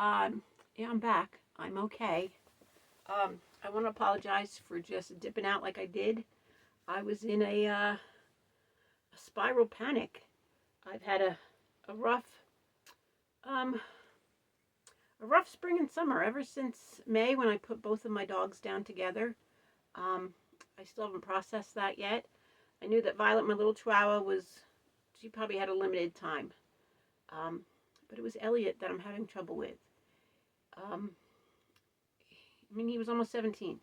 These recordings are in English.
Yeah, I'm back. I'm okay. I want to apologize for just dipping out like I did. I was in a spiral panic. I've had a rough, um, a rough spring and summer ever since May when I put both of my dogs down together. Um, I still haven't processed that yet. I knew that Violet, my little Chihuahua, she probably had a limited time. Um, but it was Elliot that I'm having trouble with. Um, I mean, he was almost 17.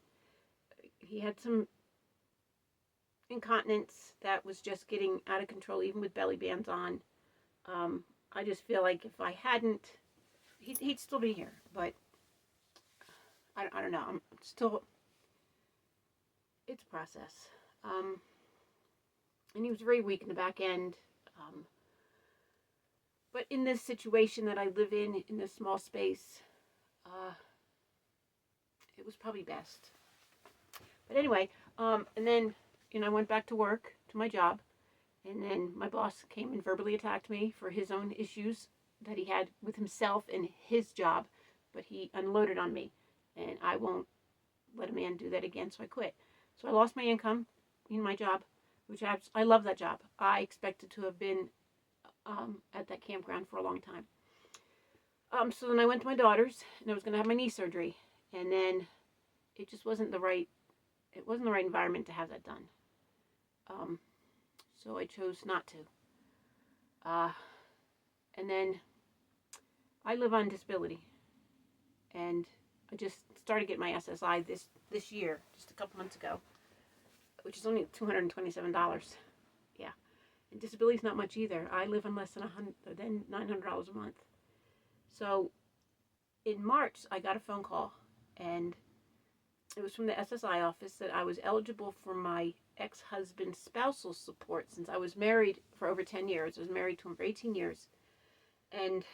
He had some incontinence that was just getting out of control, even with belly bands on. Um, I just feel like if I hadn't, he'd still be here. But I don't know. I'm still, it's a process. Um, and he was very weak in the back end. Um, but in this situation that I live in this small space, uh, it was probably best. But anyway, and then, I went back to work, to my job. And then my boss came and verbally attacked me for his own issues that he had with himself and his job, but he unloaded on me. And I won't let a man do that again, so I quit. So I lost my income in my job, which I love that job. I expected to have been at that campground for a long time. So then I went to my daughter's, and I was going to have my knee surgery. And then it just wasn't the right environment to have that done. So I chose not to. Uh, and then I live on disability, and I just started getting my SSI this year, just a couple months ago, which is only $227. Yeah, and disability is not much either. I live on less than $900 a month. So in March, I got a phone call, and it was from the SSI office that I was eligible for my ex-husband's spousal support since I was married for over 10 years. I was married to him for 18 years. And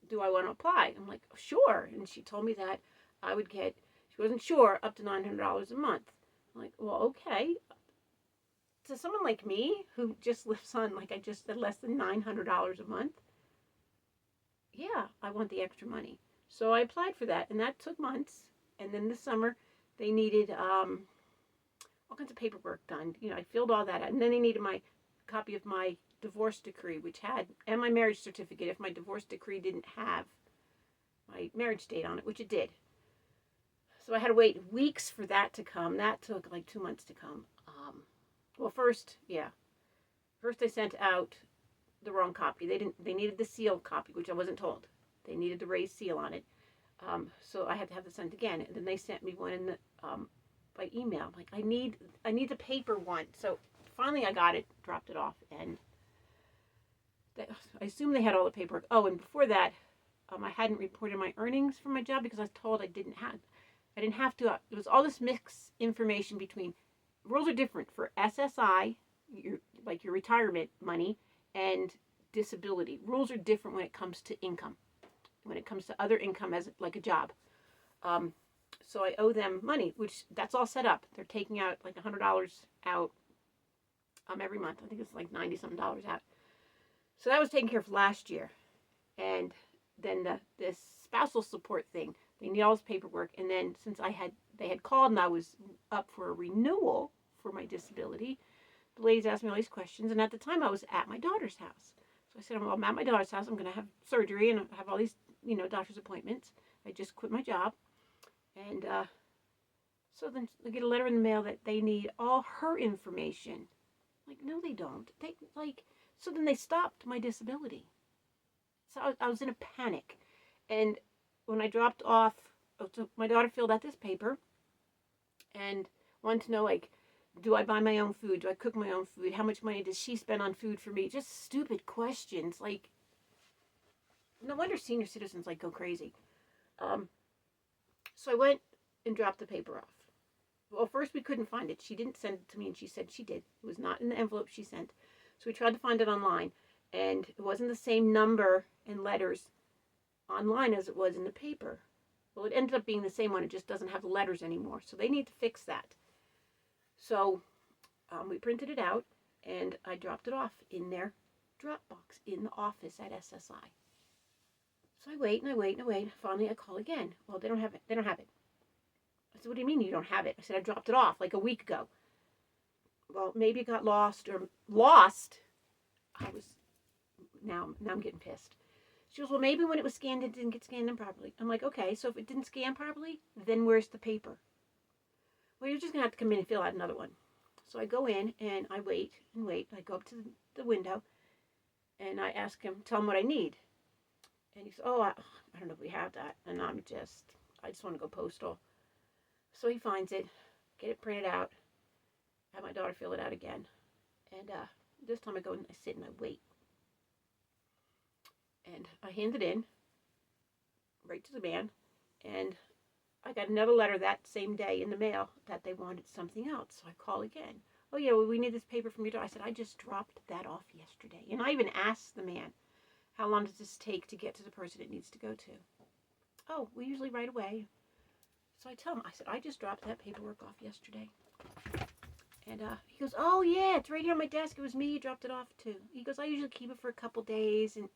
do I want to apply? I'm like, sure. And she told me that I would get, she wasn't sure, up to $900 a month. I'm like, well, okay. To someone like me who just lives on, like I just said, less than $900 a month, yeah, I want the extra money. So I applied for that, and that took months. And then this summer, they needed all kinds of paperwork done. I filled all that out, and then they needed my copy of my divorce decree, and my marriage certificate if my divorce decree didn't have my marriage date on it, which it did. So I had to wait weeks for that to come. That took like 2 months to come. First they sent out the wrong copy. They needed the sealed copy, which I wasn't told. They needed the raised seal on it. So I had to have it sent again, and then they sent me one in the by email. I'm like, I need the paper one. So finally I got it, dropped it off, and I assume they had all the paperwork. Oh, and before that, I hadn't reported my earnings from my job because I was told I didn't have to. It was all this mixed information between, rules are different for SSI, your retirement money, and disability. Rules are different when it comes to income, when it comes to other income as like a job. So I owe them money, which that's all set up. They're taking out like $100 out every month. I think it's like $90-something out. So that was taken care of last year. And then this spousal support thing, they need all this paperwork. And then since they had called and I was up for a renewal for my disability, the ladies asked me all these questions. And at the time I was at my daughter's house. So I said, well, I'm at my daughter's house. I'm going to have surgery and have all these, doctor's appointments. I just quit my job. And so then they get a letter in the mail that they need all her information. Like, no, they don't. So then they stopped my disability. So I was in a panic. And when I dropped off, so my daughter filled out this paper and wanted to know, like, do I buy my own food? Do I cook my own food? How much money does she spend on food for me? Just stupid questions. Like, no wonder senior citizens, go crazy. So I went and dropped the paper off. Well, first we couldn't find it. She didn't send it to me, and she said she did. It was not in the envelope she sent. So we tried to find it online, and it wasn't the same number and letters online as it was in the paper. Well, it ended up being the same one. It just doesn't have the letters anymore. So they need to fix that. So we printed it out, and I dropped it off in their Dropbox in the office at SSI. So I wait and I wait and I wait. Finally, I call again. Well, they don't have it. They don't have it. I said, what do you mean you don't have it? I said, I dropped it off like a week ago. Well, maybe it got lost or lost. I was, now I'm getting pissed. She goes, well, maybe when it was scanned, it didn't get scanned in properly. I'm like, okay, so if it didn't scan properly, then where's the paper? Well, you're just going to have to come in and fill out another one. So I go in and I wait and wait. I go up to the window and I ask him, tell him what I need. And he says, oh, I don't know if we have that. And I just want to go postal. So he finds it, get it printed out, have my daughter fill it out again. And this time I go and I sit and I wait. And I hand it in right to the man. And I got another letter that same day in the mail that they wanted something else. So I call again. Oh, yeah, well, we need this paper from your daughter. I said, I just dropped that off yesterday. And I even asked the man, how long does this take to get to the person it needs to go to? Oh, we usually right away. So I tell him, I said, I just dropped that paperwork off yesterday. And he goes, oh, yeah, it's right here on my desk. It was me. You dropped it off, too. He goes, I usually keep it for a couple days. And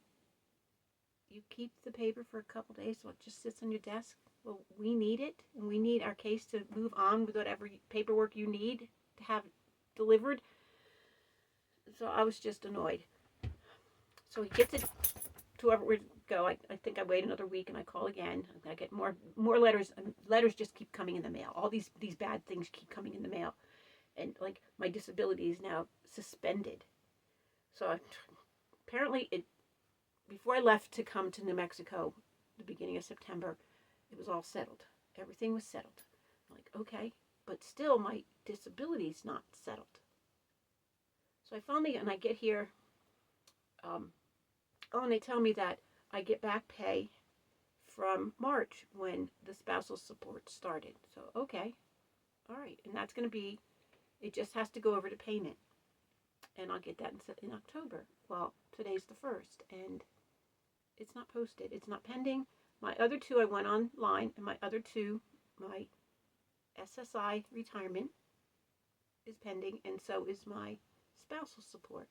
you keep the paper for a couple days so it just sits on your desk? Well, we need it. And we need our case to move on with whatever paperwork you need to have delivered. So I was just annoyed. So he gets it to whoever we go. I think I wait another week and I call again. I get more letters. And letters just keep coming in the mail. All these bad things keep coming in the mail. And like my disability is now suspended. So apparently before I left to come to New Mexico, the beginning of September, it was all settled. Everything was settled. I'm like, okay, but still my disability's not settled. So I finally, and I get here, and they tell me that I get back pay from March when the spousal support started. So, okay, all right, and that's going to be, it just has to go over to payment, and I'll get that in October. Well, today's the 1st, and it's not posted. It's not pending. My other two, I went online, and my other two, my SSI retirement is pending, and so is my spousal support.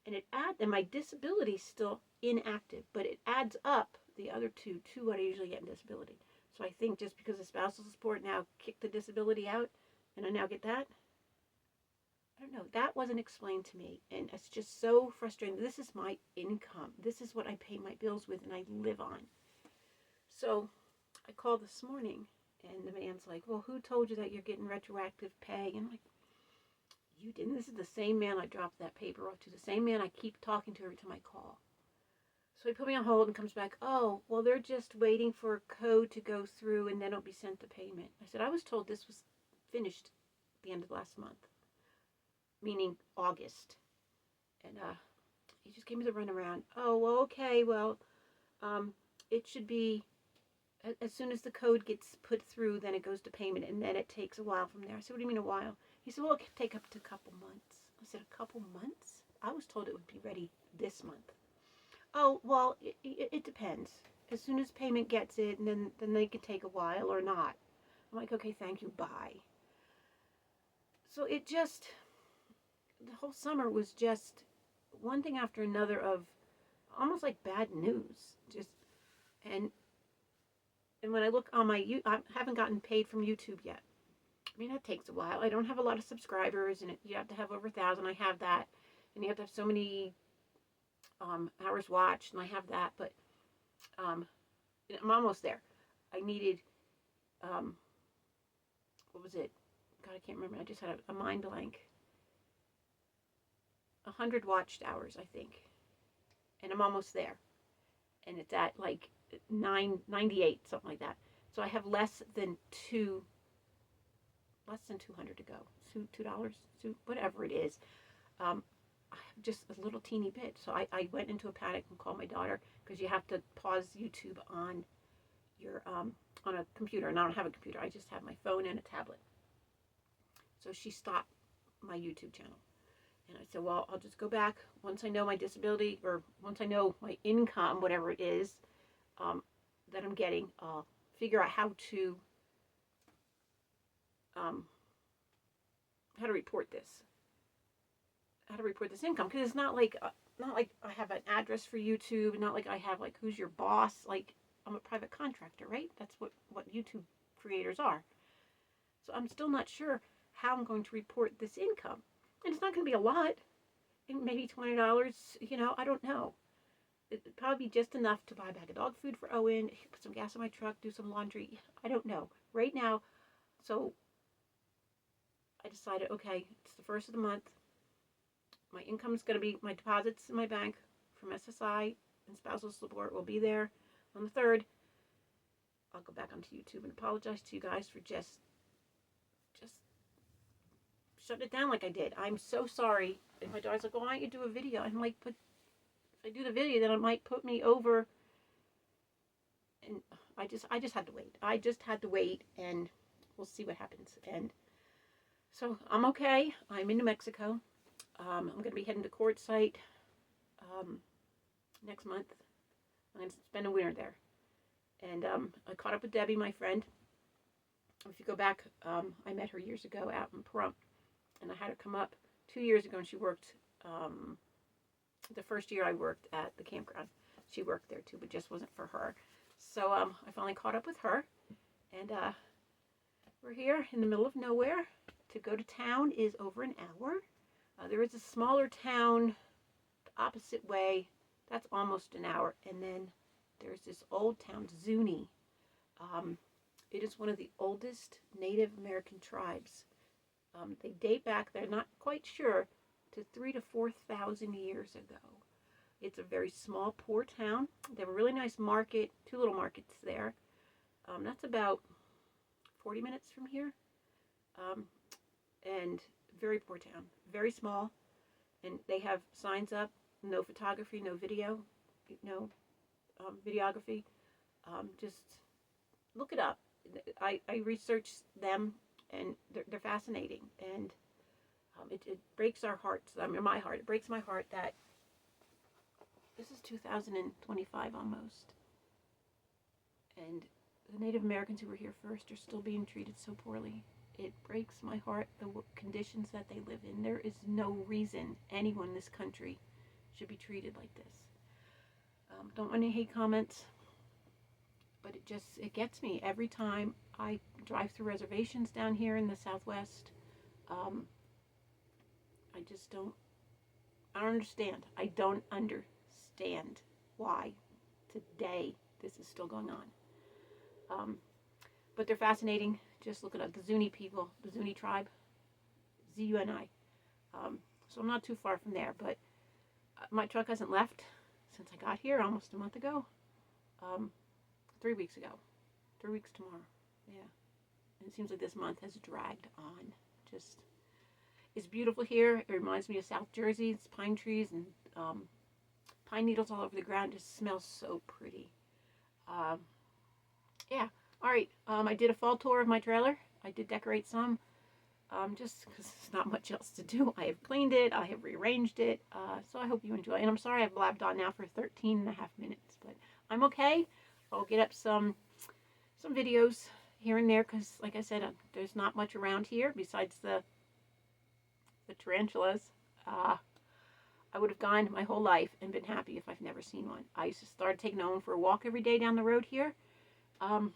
And my disability is still inactive, but it adds up the other two to what I usually get in disability. So I think just because the spousal support now kicked the disability out, and I now get that, I don't know. That wasn't explained to me, and it's just so frustrating. This is my income. This is what I pay my bills with, and I live on. So I called this morning, and the man's like, well, who told you that you're getting retroactive pay? And I'm like, you didn't. This is the same man I dropped that paper off to, the same man I keep talking to every time I call. So he put me on hold and comes back, oh, well, they're just waiting for a code to go through, and then it'll be sent to payment. I said, I was told this was finished at the end of last month, meaning August. And he just gave me the runaround. Oh, well, okay, well, it should be, as soon as the code gets put through, then it goes to payment, and then it takes a while from there. I said, what do you mean a while? He said, well, it could take up to a couple months. I said, a couple months? I was told it would be ready this month. Oh, well, it depends. As soon as payment gets it, and then they can take a while or not. I'm like, okay, thank you, bye. So the whole summer was just one thing after another of almost like bad news. And when I look on I haven't gotten paid from YouTube yet. I mean, that takes a while. I don't have a lot of subscribers, and you have to have over 1,000. I have that. And you have to have so many hours watched, and I have that. But I'm almost there. I needed, what was it? God, I can't remember. I just had a mind blank. 100 watched hours, I think. And I'm almost there. And it's at like 98, something like that. So I have less than 200 to go. $2, whatever it is. Just a little teeny bit. So I went into a panic and called my daughter, because you have to pause YouTube on your on a computer, and I don't have a computer. I just have my phone and a tablet. So she stopped my YouTube channel. And I said, well, I'll just go back once I know my disability, or once I know my income, whatever it is that I'm getting. I'll figure out how to report this. How to report this income, because it's not like not like I have an address for YouTube, not like I have like who's your boss. Like I'm a private contractor, right? That's what YouTube creators are. So I'm still not sure how I'm going to report this income. And it's not going to be a lot. Maybe $20, I don't know. It'd probably be just enough to buy a bag of dog food for Owen, put some gas in my truck, do some laundry. I don't know. Right now, so I decided, okay, it's the first of the month. My income is going to be, my deposits in my bank from SSI and spousal support will be there on the 3rd. I'll go back onto YouTube and apologize to you guys for just shutting it down like I did. I'm so sorry. And my daughter's like, well, why don't you do a video? I'm like, but if I do the video, then it might put me over. And I just had to wait. I just had to wait, and we'll see what happens. And so I'm okay. I'm in New Mexico. I'm going to be heading to Quartzsite next month. I'm going to spend a winter there. And I caught up with Debbie, my friend. If you go back, I met her years ago out in Pahrump. And I had her come up 2 years ago, and she worked, the first year I worked at the campground. She worked there too, but just wasn't for her. So I finally caught up with her. And we're here in the middle of nowhere. To go to town is over an hour. There is a smaller town the opposite way. That's almost an hour. And then there's this old town, Zuni. It is one of the oldest Native American tribes. They date back, they're not quite sure, to 3,000 to 4,000 years ago. It's a very small, poor town. They have a really nice market, 2 little markets there. That's about 40 minutes from here. And very poor town, very small. And they have signs up, no photography, no video, no videography. Just look it up. I researched them, and they're fascinating. And it breaks our hearts. I mean, my heart. It breaks my heart that this is 2025 almost. And the Native Americans who were here first are still being treated so poorly. It breaks my heart, the conditions that they live in. There is no reason anyone in this country should be treated like this. Don't want any hate comments, but it gets me every time I drive through reservations down here in the Southwest. I don't understand. I don't understand why today this is still going on. But they're fascinating. Just look at the Zuni people, the Zuni tribe, Z-U-N-I. So I'm not too far from there, but my truck hasn't left since I got here almost a month ago. 3 weeks ago. 3 weeks tomorrow. Yeah. And it seems like this month has dragged on. It's beautiful here. It reminds me of South Jersey. It's pine trees and pine needles all over the ground. It just smells so pretty. Yeah. All right. I did a fall tour of my trailer. I did decorate some. Just because there's not much else to do. I have cleaned it. I have rearranged it. So I hope you enjoy. And I'm sorry I've blabbed on now for 13 and a half minutes. But I'm okay. I'll get up some videos here and there because, like I said, there's not much around here besides the tarantulas. I would have gone my whole life and been happy if I've never seen one. I used to start taking Owen for a walk every day down the road here. And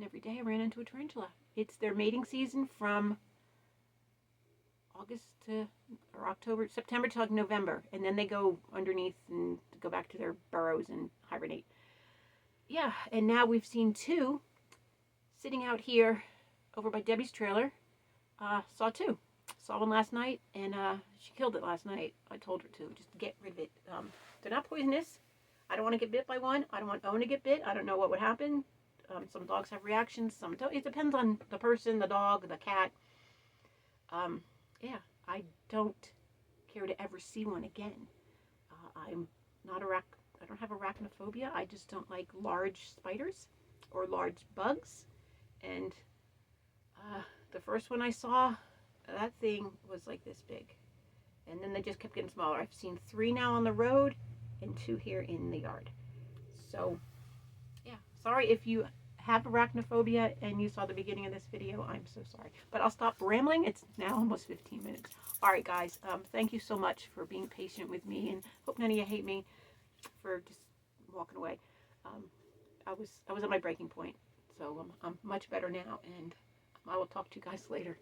every day I ran into a tarantula. It's their mating season from September to like November. And then they go underneath and go back to their burrows and hibernate. Yeah, and now we've seen 2 sitting out here over by Debbie's trailer. Saw 2. Saw one last night, and she killed it last night. I told her to just get rid of it. They're not poisonous. I don't want to get bit by one. I don't want Owen to get bit. I don't know what would happen. Some dogs have reactions. Some don't. It depends on the person, the dog, the cat. Yeah, I don't care to ever see one again. I'm not I don't have arachnophobia. I just don't like large spiders or large bugs. And the first one I saw, that thing was like this big. And then they just kept getting smaller. I've seen 3 now on the road and 2 here in the yard. So, yeah. Sorry if you have arachnophobia and you saw the beginning of this video, I'm so sorry. But I'll stop rambling. It's now almost 15 minutes. All right, guys. Thank you so much for being patient with me, and hope none of you hate me for just walking away. I was at my breaking point, so I'm much better now, and I will talk to you guys later.